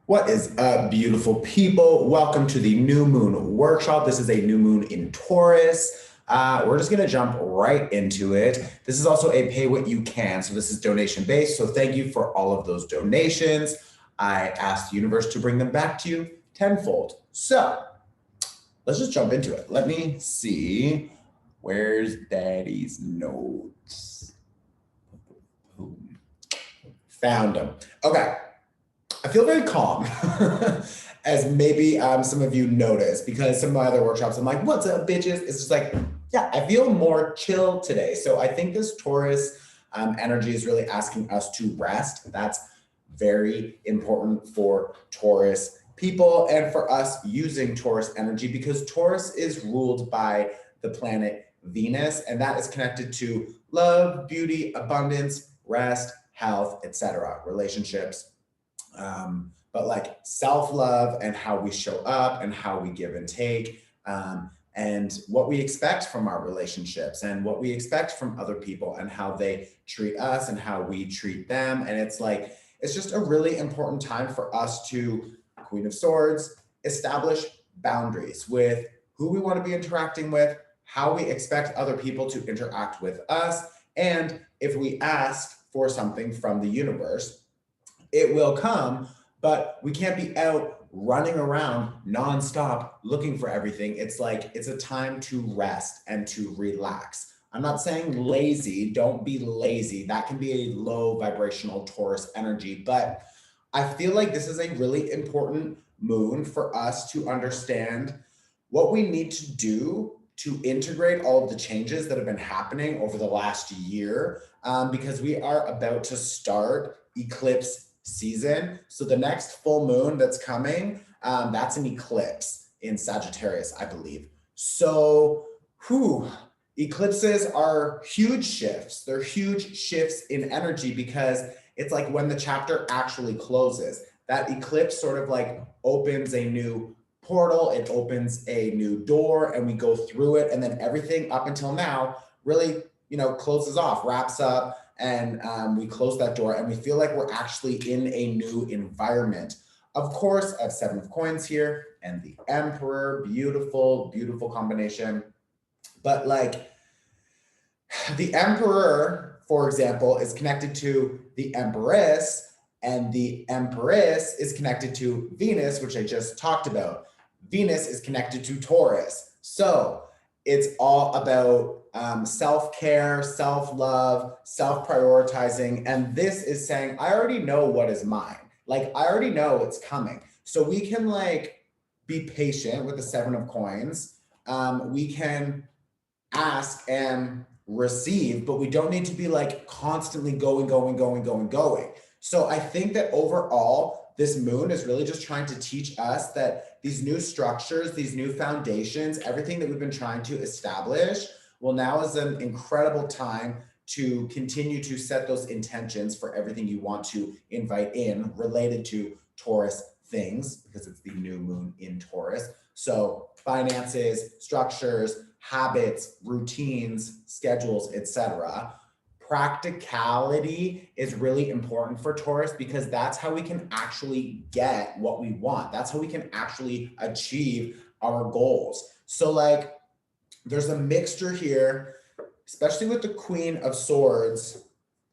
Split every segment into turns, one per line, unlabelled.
What is up, beautiful people? Welcome to the New Moon Workshop. This is a new moon in Taurus. We're just going to jump right into it. This is also a pay what you can. So this is donation based. So thank you for all of those donations. I asked the universe to bring them back to you tenfold. So let's just jump into it. Let me see. Where's Daddy's notes? Boom. Found them. Okay. I feel very calm, as maybe some of you noticed, because some of my other workshops, I'm like, what's up, bitches? It's just like, yeah, I feel more chill today. So I think this Taurus energy is really asking us to rest. That's very important for Taurus people and for us using Taurus energy, because Taurus is ruled by the planet Venus, and that is connected to love, beauty, abundance, rest, health, etc., relationships. But like self-love and how we show up and how we give and take, and what we expect from our relationships and what we expect from other people and how they treat us and how we treat them. And it's like, it's just a really important time for us to, Queen of Swords, establish boundaries with who we want to be interacting with, how we expect other people to interact with us. And if we ask for something from the universe, it will come, but we can't be out running around nonstop looking for everything. It's like, it's a time to rest and to relax. I'm not saying lazy, don't be lazy. That can be a low vibrational Taurus energy, but I feel like this is a really important moon for us to understand what we need to do to integrate all of the changes that have been happening over the last year, because we are about to start eclipse season. So the next full moon that's coming, that's an eclipse in Sagittarius, I believe. So eclipses are huge shifts. They're huge shifts in energy, because it's like when the chapter actually closes, that eclipse sort of like opens a new portal, it opens a new door, and we go through it, and then everything up until now really, closes off, wraps up, and we close that door, and we feel like we're actually in a new environment. Of course, I have 7 of coins here and the Emperor, beautiful, beautiful combination. But like the Emperor, for example, is connected to the Empress, and the Empress is connected to Venus, which I just talked about. Venus is connected to Taurus. So it's all about self-care, self-love, self-prioritizing. And this is saying, I already know what is mine. Like, I already know it's coming. So we can like be patient with the 7 of coins. We can ask and receive, but we don't need to be like constantly going. So I think that overall, this moon is really just trying to teach us that these new structures, these new foundations, everything that we've been trying to establish, well, now is an incredible time to continue to set those intentions for everything you want to invite in related to Taurus things, because it's the new moon in Taurus. So finances, structures, habits, routines, schedules, etc. Practicality is really important for Taurus, because that's how we can actually get what we want. That's how we can actually achieve our goals. So like, there's a mixture here, especially with the Queen of Swords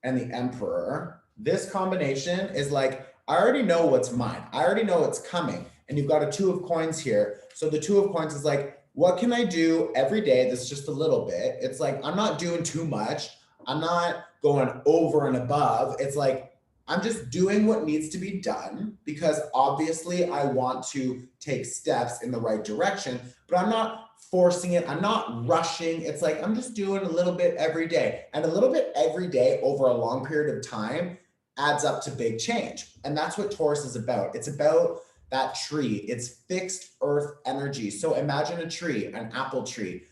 and the Emperor. This combination is like, I already know what's mine. I already know it's coming. And you've got a 2 of coins here. So the 2 of coins is like, what can I do every day that's just a little bit? It's like, I'm not doing too much. I'm not going over and above. It's like, I'm just doing what needs to be done, because obviously I want to take steps in the right direction, but I'm not forcing it. I'm not rushing. It's like, I'm just doing a little bit every day, and a little bit every day over a long period of time adds up to big change. And that's what Taurus is about. It's about that tree. It's fixed earth energy. So imagine a tree, an apple tree.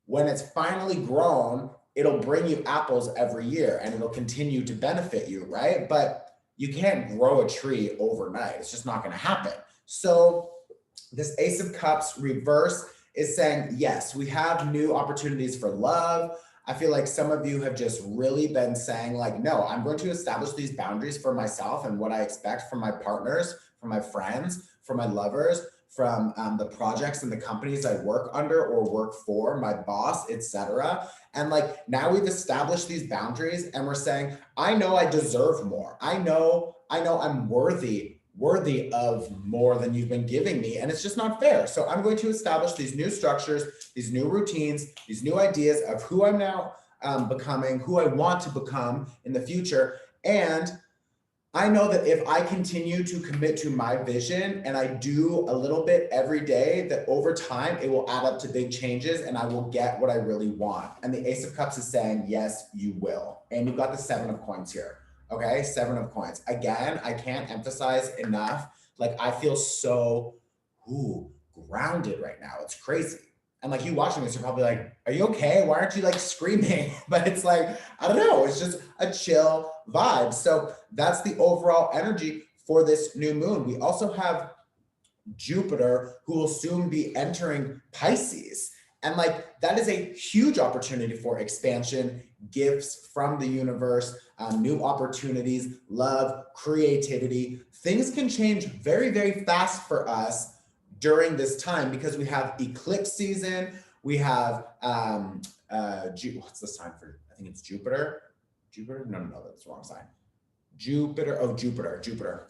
When it's finally grown, it'll bring you apples every year, and it'll continue to benefit you, right? But you can't grow a tree overnight. It's just not going to happen. So this Ace of Cups reverse is saying, yes, we have new opportunities for love. I feel like some of you have just really been saying like, no, I'm going to establish these boundaries for myself and what I expect from my partners, from my friends, from my lovers, from the projects and the companies I work under or work for, my boss, etc. And like now we've established these boundaries and we're saying, I know I deserve more. I know I'm worthy of more than you've been giving me. And it's just not fair. So I'm going to establish these new structures, these new routines, these new ideas of who I'm now becoming, who I want to become in the future. And I know that if I continue to commit to my vision and I do a little bit every day, that over time it will add up to big changes and I will get what I really want. And the Ace of Cups is saying, yes, you will. And you've got the 7 of Coins here. Okay, 7 of Coins. Again, I can't emphasize enough. Like I feel so grounded right now. It's crazy. And like you watching this, you're probably like, are you okay? Why aren't you like screaming? But it's like, I don't know. It's just a chill vibe. So that's the overall energy for this new moon. We also have Jupiter, who will soon be entering Pisces. And like, that is a huge opportunity for expansion, gifts from the universe, new opportunities, love, creativity. Things can change very, very fast for us during this time because we have eclipse season. We have, what's the sign for, I think it's Jupiter. Jupiter? No, that's the wrong sign. Jupiter.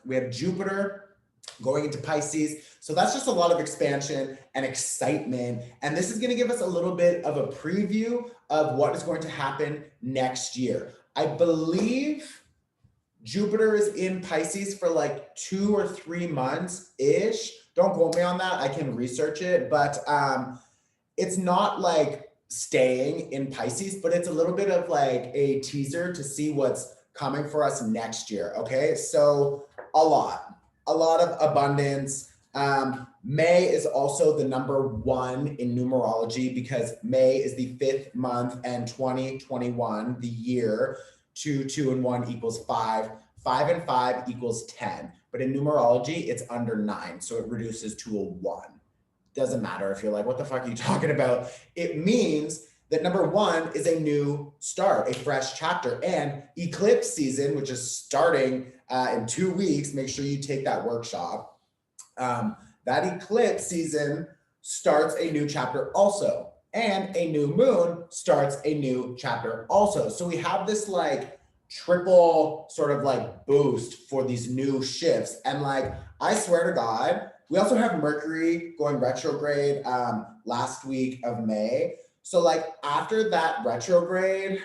We have Jupiter going into Pisces. So that's just a lot of expansion and excitement. And this is going to give us a little bit of a preview of what is going to happen next year. I believe Jupiter is in Pisces for like 2 or 3 months-ish. Don't quote me on that. I can research it, but it's not like staying in Pisces, but it's a little bit of like a teaser to see what's coming for us next year. Okay, so a lot of abundance. May is also the number 1 in numerology because May is the 5th month and 2021, the year. 2, 2, and 1 equals 5. 5 and 5 equals 10. But in numerology, it's under 9. So it reduces to a 1. Doesn't matter if you're like, what the fuck are you talking about? It means that number 1 is a new start, a fresh chapter. And eclipse season, which is starting in 2 weeks, make sure you take that workshop. That eclipse season starts a new chapter also. And a new moon starts a new chapter also. So we have this like triple sort of like boost for these new shifts. And like, I swear to God, we also have Mercury going retrograde last week of May. So like after that retrograde,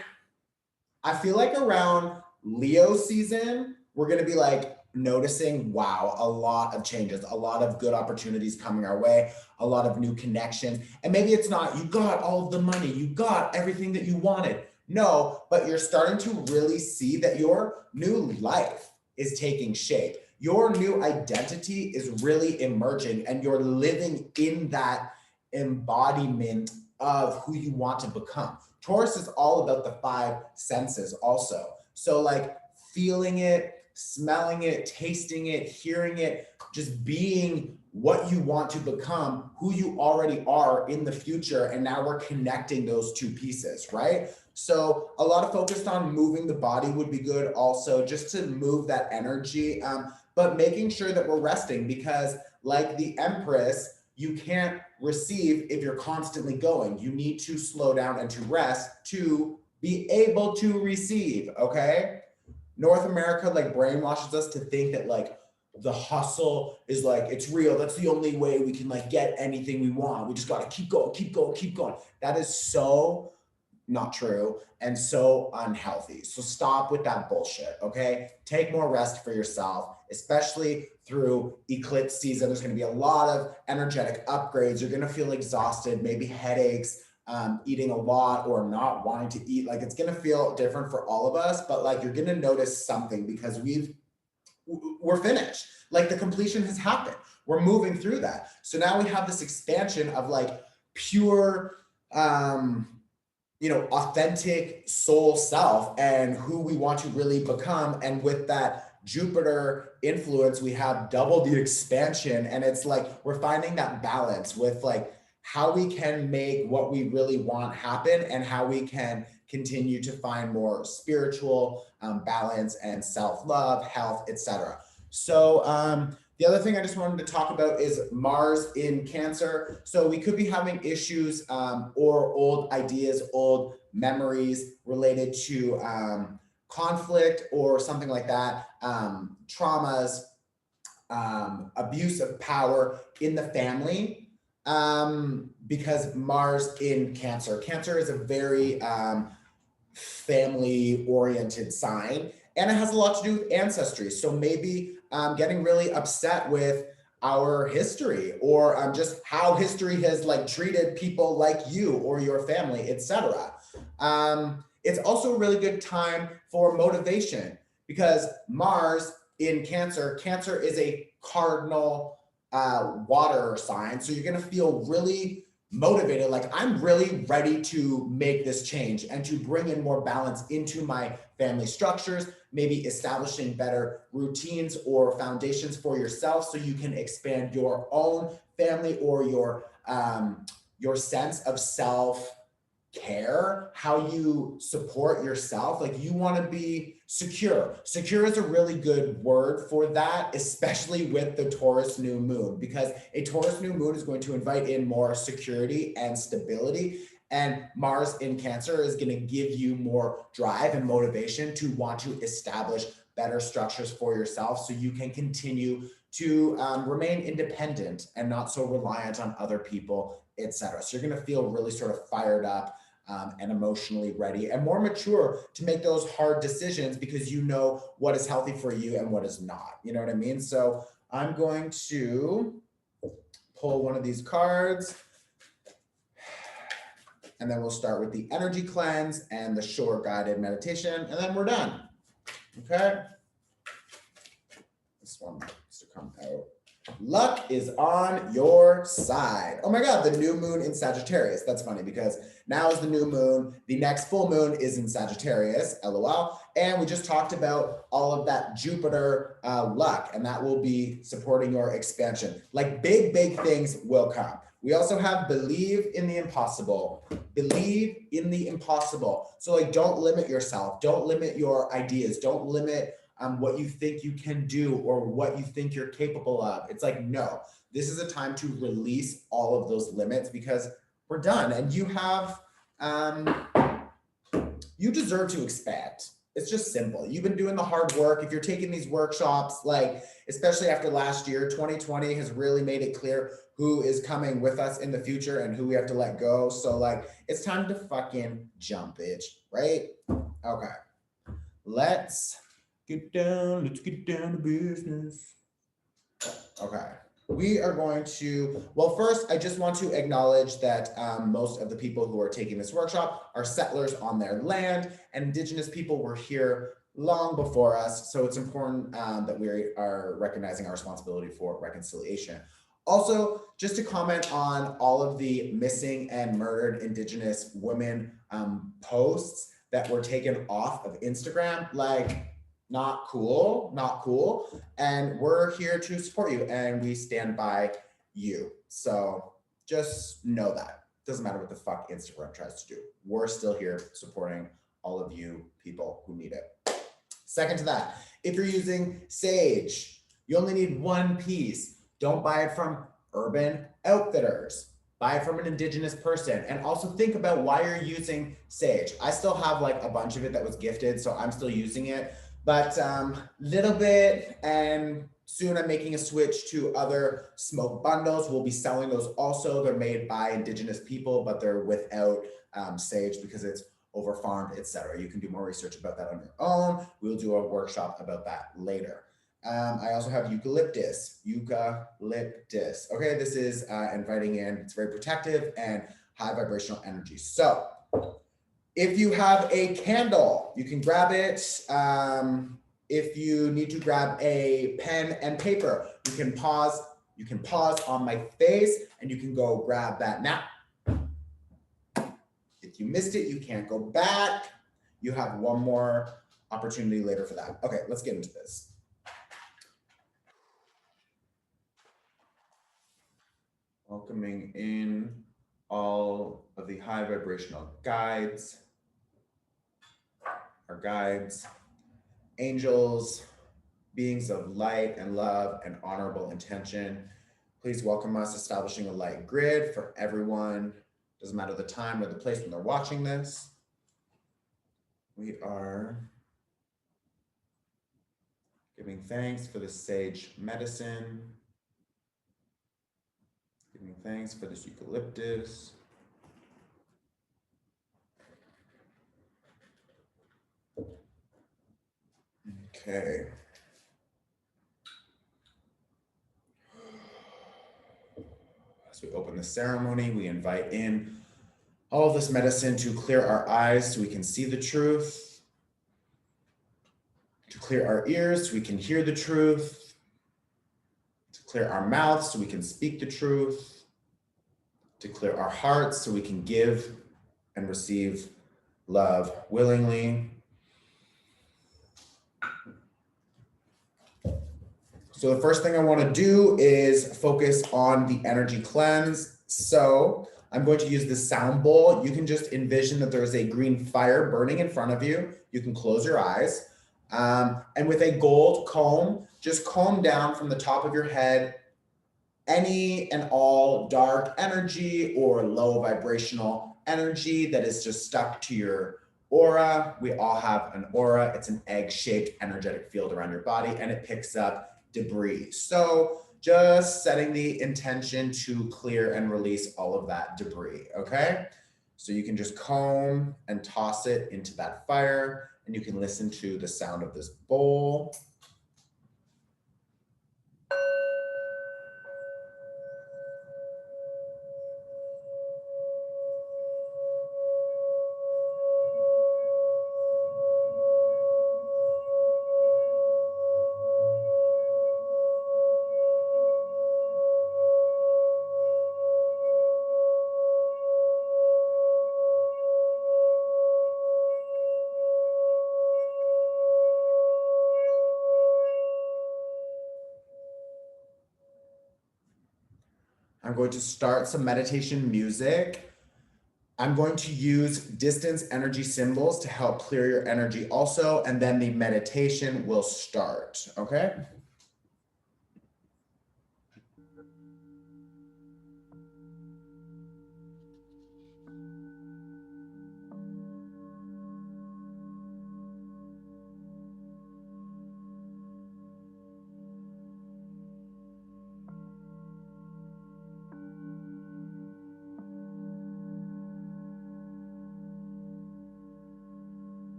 I feel like around Leo season, we're going to be like noticing, wow, a lot of changes, a lot of good opportunities coming our way, a lot of new connections. And maybe it's not, you got all of the money, you got everything that you wanted. No, but you're starting to really see that your new life is taking shape. Your new identity is really emerging and you're living in that embodiment of who you want to become. Taurus is all about the 5 senses also. So like feeling it, smelling it, tasting it, hearing it, just being what you want to become, who you already are in the future. And now we're connecting those 2 pieces, right? So a lot of focus on moving the body would be good also, just to move that energy, but making sure that we're resting because like the Empress, you can't receive if you're constantly going. You need to slow down and to rest to be able to receive, okay? North America like brainwashes us to think that like the hustle is like, it's real. That's the only way we can like get anything we want. We just got to keep going. That is so not true and so unhealthy. So stop with that bullshit, okay? Take more rest for yourself, especially through eclipse season. There's going to be a lot of energetic upgrades. You're going to feel exhausted, maybe headaches, eating a lot or not wanting to eat. Like it's going to feel different for all of us, but like you're going to notice something because we're finished. Like the completion has happened. We're moving through that. So now we have this expansion of like pure, authentic soul self and who we want to really become. And with that Jupiter influence, we have double the expansion. And it's like, we're finding that balance with like how we can make what we really want happen and how we can continue to find more spiritual balance and self-love, health, etc. So the other thing I just wanted to talk about is Mars in Cancer. So we could be having issues or old ideas, old memories related to conflict or something like that, traumas, abuse of power in the family, because Mars in Cancer. Cancer is a very family-oriented sign, and it has a lot to do with ancestry. So maybe getting really upset with our history, or just how history has like treated people like you or your family, etc. It's also a really good time for motivation, because Mars in Cancer, Cancer is a cardinal water sign. So you're going to feel really motivated, like I'm really ready to make this change and to bring in more balance into my family structures, maybe establishing better routines or foundations for yourself so you can expand your own family or your sense of self care, how you support yourself. Like you want to be secure. Secure is a really good word for that, especially with the Taurus new moon, because a Taurus new moon is going to invite in more security and stability. And Mars in Cancer is going to give you more drive and motivation to want to establish better structures for yourself so you can continue to remain independent and not so reliant on other people, etc. So you're going to feel really sort of fired up and emotionally ready and more mature to make those hard decisions, because you know what is healthy for you and what is not. You know what I mean? So I'm going to pull one of these cards, and then we'll start with the energy cleanse and the shore guided meditation, and then we're done. Okay. This one needs to come out. Luck is on your side. Oh my God, the new moon in Sagittarius. That's funny because now is the new moon. The next full moon is in Sagittarius, LOL. And we just talked about all of that Jupiter luck, and that will be supporting your expansion. Like big things will come. We also have believe in the impossible. Believe in the impossible. So like, don't limit yourself. Don't limit your ideas. Don't limit what you think you can do or what you think you're capable of. It's like, no, this is a time to release all of those limits because we're done. And you have, you deserve to expand. It's just simple. You've been doing the hard work. If you're taking these workshops, like, especially after last year, 2020 has really made it clear who is coming with us in the future and who we have to let go. So like, it's time to fucking jump, bitch, right? Okay, let's get down to business. Okay, we are going to, well, first, I just want to acknowledge that most of the people who are taking this workshop are settlers on their land, and Indigenous people were here long before us. So it's important that we are recognizing our responsibility for reconciliation. Also, just to comment on all of the missing and murdered Indigenous women posts that were taken off of Instagram, like, not cool, not cool. And we're here to support you and we stand by you. So just know that. Doesn't matter what the fuck Instagram tries to do. We're still here supporting all of you people who need it. Second to that, if you're using Sage, you only need one piece. Don't buy it from Urban Outfitters. Buy it from an Indigenous person. And also think about why you're using Sage. I still have like a bunch of it that was gifted, so I'm still using it. But little bit, and soon I'm making a switch to other smoke bundles. We'll be selling those also. They're made by Indigenous people, but they're without sage because it's over farmed, etc. You can do more research about that on your own. We'll do a workshop about that later. I also have eucalyptus. Okay, this is inviting in. It's very protective and high vibrational energy. So if you have a candle, you can grab it. If you need to grab a pen and paper, you can pause on my face and you can go grab that now. If you missed it, you can't go back. You have one more opportunity later for that. Okay, let's get into this. Welcoming in all of the high vibrational guides, our guides, angels, beings of light and love and honorable intention. Please welcome us, establishing a light grid for everyone. Doesn't matter the time or the place when they're watching this. We are giving thanks for the sage medicine, giving thanks for this eucalyptus. Okay. As we open the ceremony, we invite in all of this medicine to clear our eyes so we can see the truth, to clear our ears so we can hear the truth, to clear our mouths so we can speak the truth, to clear our hearts so we can give and receive love willingly. So the first thing I want to do is focus on the energy cleanse. So I'm going to use the sound bowl. You can just envision that there is a green fire burning in front of you. You can close your eyes. And with a gold comb, just comb down from the top of your head any and all dark energy or low vibrational energy that is just stuck to your aura. We all have an aura. It's an egg-shaped energetic field around your body, and it picks up debris. So just setting the intention to clear and release all of that debris, okay? So you can just comb and toss it into that fire, and you can listen to the sound of this bowl. I'm going to start some meditation music. I'm going to use distance energy symbols to help clear your energy also, and then the meditation will start, okay?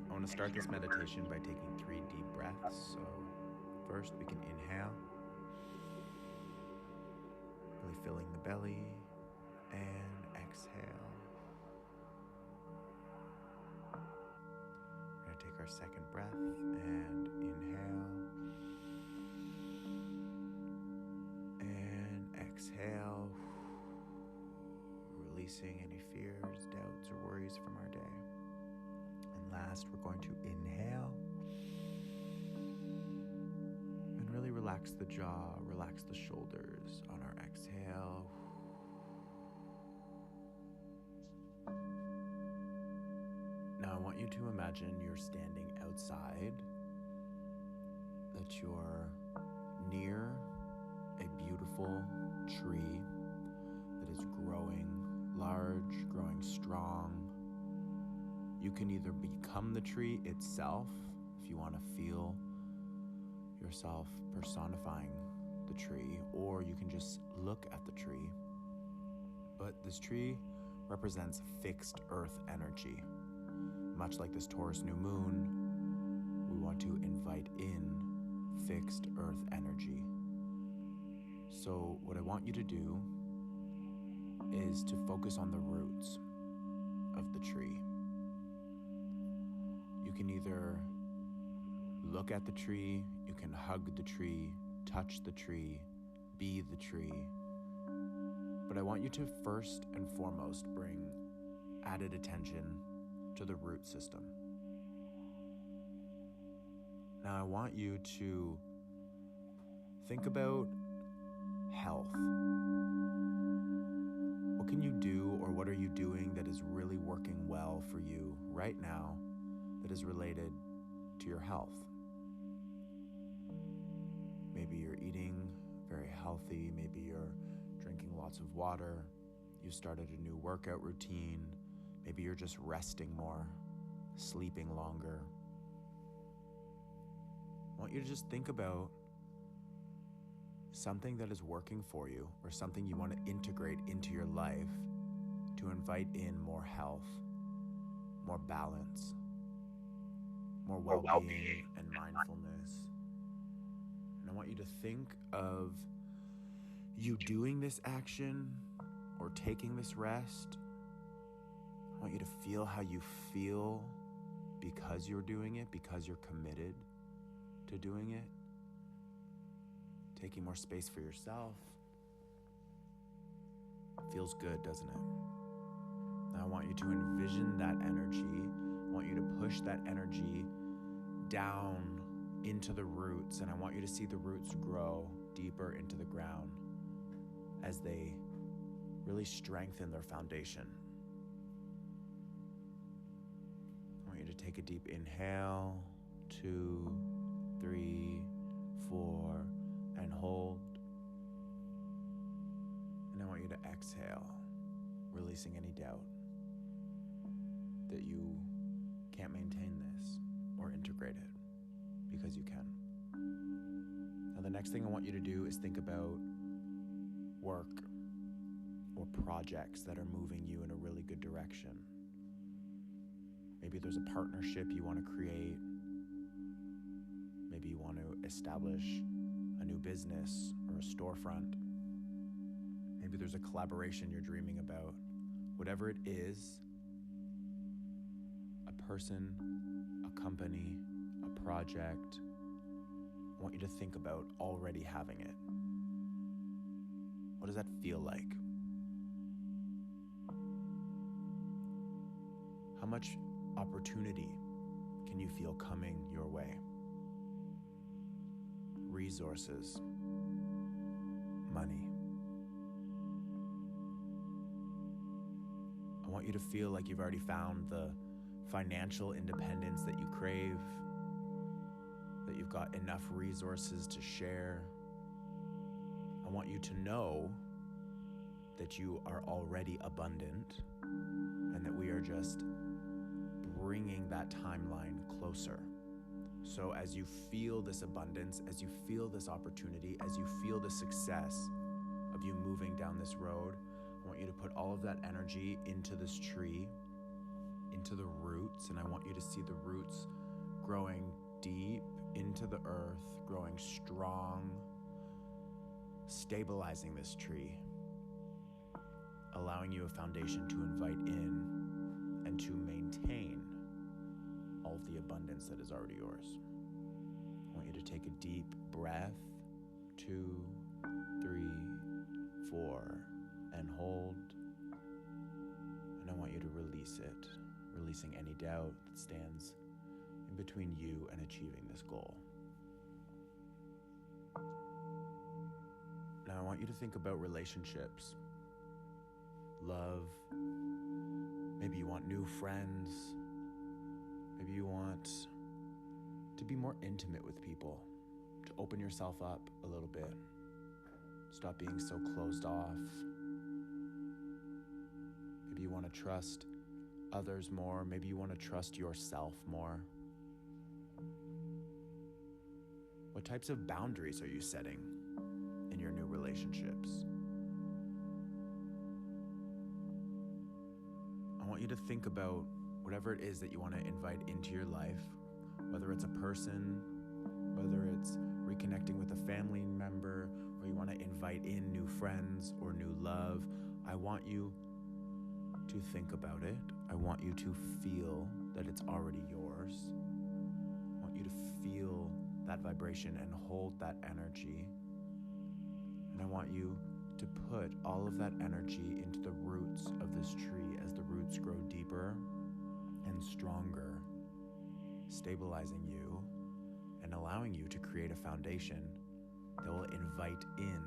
I want to start this meditation by taking 3 deep breaths. So first we can inhale, really filling the belly, and exhale. We're going to take our second breath and inhale and exhale, releasing any fears, doubts, or worries from our day. And last, we're going to inhale and really relax the jaw, relax the shoulders on our exhale. Now I want you to imagine you're standing outside, that you're near a beautiful tree that is growing large, growing strong. You can either become the tree itself, if you want to feel yourself personifying the tree, or you can just look at the tree. But this tree represents fixed earth energy. Much like this Taurus new moon, we want to invite in fixed earth energy. So what I want you to do is to focus on the roots of the tree. You can either look at the tree, you can hug the tree, touch the tree, be the tree. But I want you to first and foremost bring added attention to the root system. Now I want you to think about health. What can you do, or what are you doing that is really working well for you right now that is related to your health? Maybe you're eating very healthy, maybe you're drinking lots of water, you started a new workout routine, maybe you're just resting more, sleeping longer. I want you to just think about something that is working for you, or something you want to integrate into your life to invite in more health, more balance, more well-being and mindfulness. And I want you to think of you doing this action or taking this rest. I want you to feel how you feel because you're doing it, because you're committed to doing it. Taking more space for yourself. Feels good, doesn't it? Now I want you to envision that energy. I want you to push that energy down into the roots, and I want you to see the roots grow deeper into the ground as they really strengthen their foundation. I want you to take a deep inhale, 2, 3, 4, and hold. And I want you to exhale, releasing any doubt that you can't maintain this or integrate it, because you can. Now the next thing I want you to do is think about work or projects that are moving you in a really good direction. Maybe there's a partnership you want to create. Maybe you want to establish a new business or a storefront. Maybe there's a collaboration you're dreaming about. Whatever it is, a person, a company, a project, I want you to think about already having it. What does that feel like? How much opportunity can you feel coming your way? Resources, money. I want you to feel like you've already found the financial independence that you crave, that you've got enough resources to share. I want you to know that you are already abundant and that we are just bringing that timeline closer. So as you feel this abundance, as you feel this opportunity, as you feel the success of you moving down this road, I want you to put all of that energy into this tree, into the roots, and I want you to see the roots growing deep into the earth, growing strong, stabilizing this tree, allowing you a foundation to invite in and to maintain all of the abundance that is already yours. I want you to take a deep breath, 2, 3, 4, and hold. And I want you to release it, releasing any doubt that stands in between you and achieving this goal. Now I want you to think about relationships, love. Maybe you want new friends. Maybe you want to be more intimate with people, to open yourself up a little bit. Stop being so closed off. Maybe you want to trust others more. Maybe you want to trust yourself more. What types of boundaries are you setting in your new relationships?
want you to think about whatever it is that you want to invite into your life, whether it's a person, whether it's reconnecting with a family member, or you want to invite in new friends or new love. I want you to think about it. I want you to feel that it's already yours. I want you to feel that vibration and hold that energy. And I want you to put all of that energy into the roots of this tree as the roots grow deeper and stronger, stabilizing you and allowing you to create a foundation that will invite in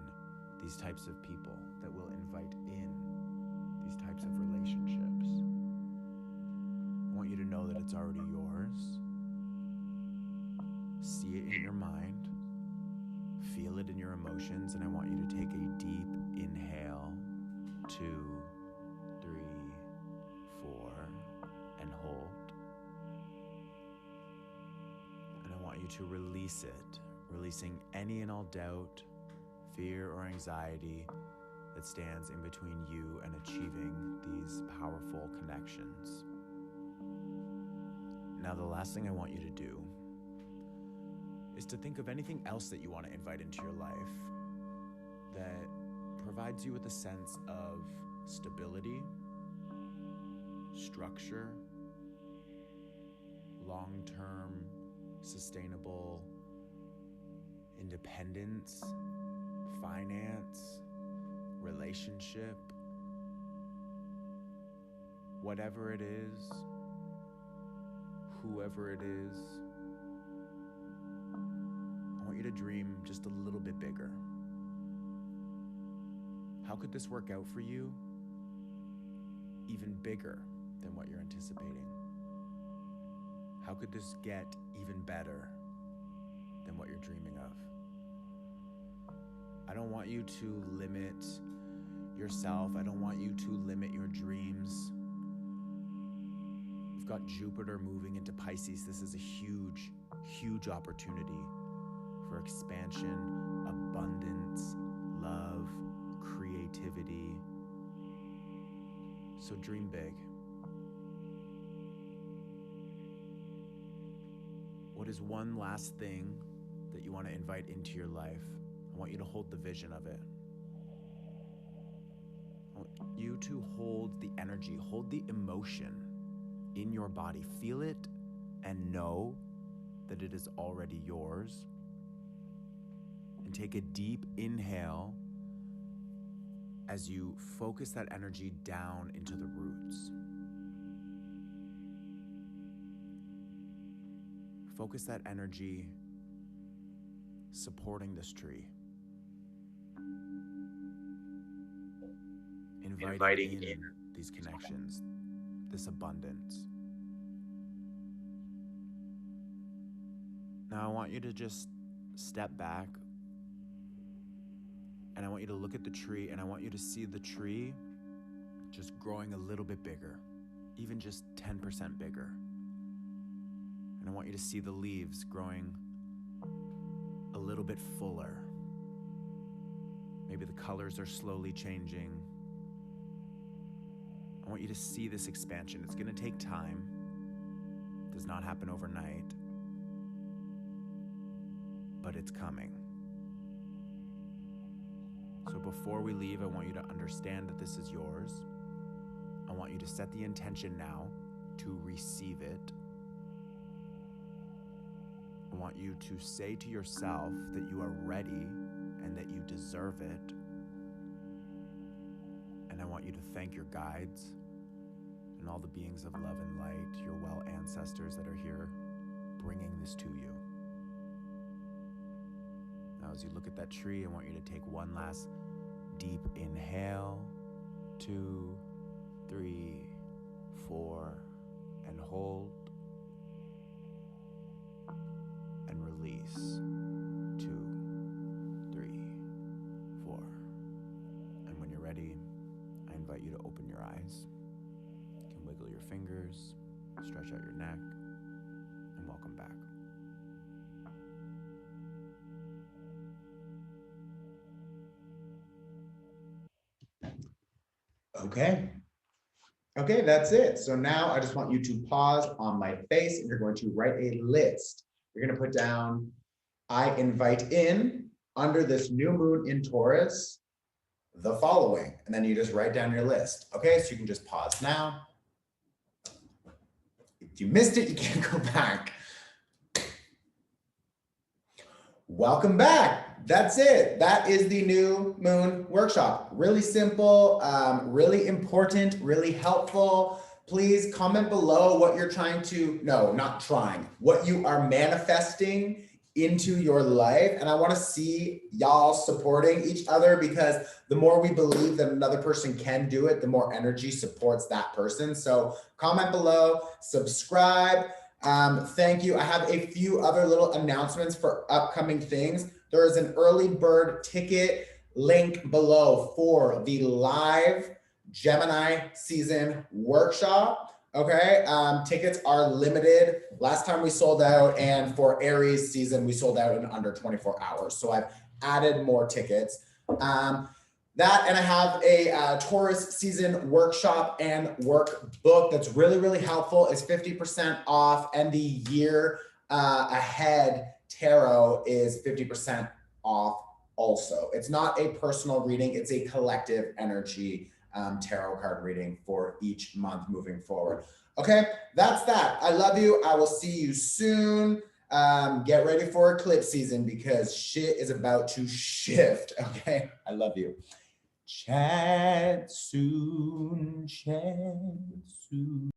these types of people, that will invite in these types of relationships. I want you to know that it's already yours. See it in your mind, feel it in your emotions, and I want you to take a deep inhale, 2, 3, 4, and hold. And I want you to release it, releasing any and all doubt, fear, or anxiety that stands in between you and achieving these powerful connections. Now, the last thing I want you to do is to think of anything else that you want to invite into your life that provides you with a sense of stability, structure, long-term, sustainable independence, finance, relationship, whatever it is, whoever it is. I want you to dream just a little bit bigger. How could this work out for you? Even bigger than what you're anticipating. How could this get even better than what you're dreaming of? I don't want you to limit yourself. I don't want you to limit your dreams. We've got Jupiter moving into Pisces. This is a huge, huge opportunity for expansion, abundance, love, creativity. So dream big. What is one last thing that you want to invite into your life? I want you to hold the vision of it. I want you to hold the energy, hold the emotion in your body. Feel it and know that it is already yours. And take a deep inhale as you focus that energy down into the roots. Focus that energy supporting this tree. Inviting in these connections, this abundance. Now I want you to just step back and I want you to look at the tree and I want you to see the tree just growing a little bit bigger, even just 10% bigger. And I want you to see the leaves growing a little bit fuller. Maybe the colors are slowly changing. I want you to see this expansion. It's going to take time. It does not happen overnight. But it's coming. So before we leave, I want you to understand that this is yours. I want you to set the intention now to receive it. I want you to say to yourself that you are ready and that you deserve it. And I want you to thank your guides and all the beings of love and light, your well ancestors that are here bringing this to you. Now, as you look at that tree, I want you to take one last deep inhale, 2, 3, 4, and hold, and release, 2, 3, 4. And when you're ready, I invite you to open your eyes. You can wiggle your fingers, stretch out your neck, and welcome back.
Okay. Okay, that's it. So now I just want you to pause on my face and you're going to write a list. You're going to put down, I invite in under this new moon in Taurus, the following, and then you just write down your list. Okay, so you can just pause now. If you missed it, you can't go back. Welcome back. That's it. That is the new moon workshop. Really simple, really important, really helpful. Please comment below what you're trying to, no, not trying, what you are manifesting into your life. And I want to see y'all supporting each other, because the more we believe that another person can do it, the more energy supports that person. So comment below, subscribe. Thank you. I have a few other little announcements for upcoming things. There is an early bird ticket link below for the live Gemini season workshop. Okay, tickets are limited. Last time we sold out, and for Aries season, we sold out in under 24 hours. So I've added more tickets. That, and I have a Taurus season workshop and workbook that's really, really helpful. It's 50% off, and the year ahead tarot is 50% off also. It's not a personal reading, it's a collective energy tarot card reading for each month moving forward. Okay, that's that. I love you. I will see you soon. Get ready for eclipse season, because shit is about to shift. Okay, I love you. Chat soon, chat soon.